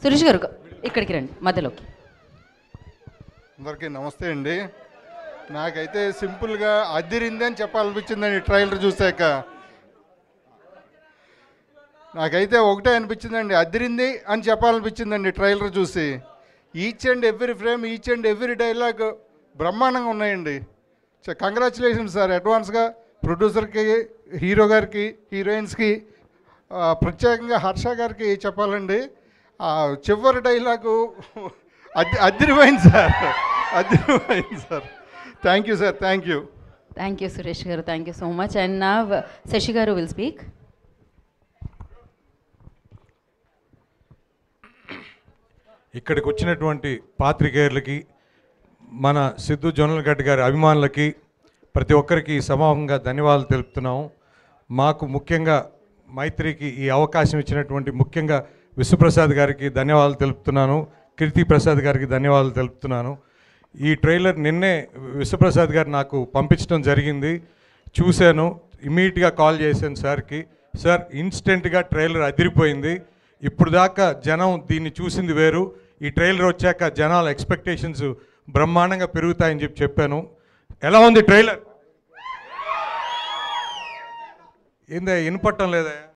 సురేష్ గారు ఇక్కడికి రండి మధ్యలోకి. అందరికీ నమస్తే అండి. నాకైతే సింపుల్గా అదిరింది అని చెప్పాలనిపించిందండి ట్రైలర్ చూశాక. నాకైతే ఒకటే అనిపించిందండి, అదిరింది అని చెప్పాలనిపించిందండి ట్రైలర్ చూసి. Each and every frame, each and every dialogue బ్రహ్మాండంగా ఉన్నాయండి. కంగ్రాచులేషన్స్ సార్ అడ్వాన్స్గా ప్రొడ్యూసర్కి, హీరో గారికి, హీరోయిన్స్కి, ప్రత్యేకంగా హర్ష గారికి చెప్పాలండి. చివరి డైలాగు అదిరిపోయింది సార్, అదిరిపోయింది sir. Thank you sir, thank you. Thank you Suresh గారు, thank you so much. And నా శశి గారు విల్ స్పీక్. ఇక్కడికి వచ్చినటువంటి పాత్రికేయులకి, మన సిద్ధు జొన్నలగడ్డ గారి అభిమానులకి, ప్రతి ఒక్కరికి సమూహంగా ధన్యవాదాలు తెలుపుతున్నాము. మాకు ముఖ్యంగా మైత్రికి ఈ అవకాశం ఇచ్చినటువంటి ముఖ్యంగా విశ్వప్రసాద్ గారికి ధన్యవాదాలు తెలుపుతున్నాను, కీర్తి ప్రసాద్ గారికి ధన్యవాదాలు తెలుపుతున్నాను. ఈ ట్రైలర్ నిన్నే విశ్వప్రసాద్ గారు నాకు పంపించడం జరిగింది, చూశాను. ఇమీడియట్గా కాల్ చేశాను సార్కి. సార్ ఇన్స్టెంట్గా ట్రైలర్ అదిరిపోయింది. ఇప్పుడు దాకా జనం దీన్ని చూసింది వేరు, ఈ ట్రైలర్ వచ్చాక జనాల ఎక్స్పెక్టేషన్స్ బ్రహ్మాండంగా పెరుగుతాయని చెప్పాను. ఎలా ఉంది ట్రైలర్? ఏందా వినపట్టం లేదా?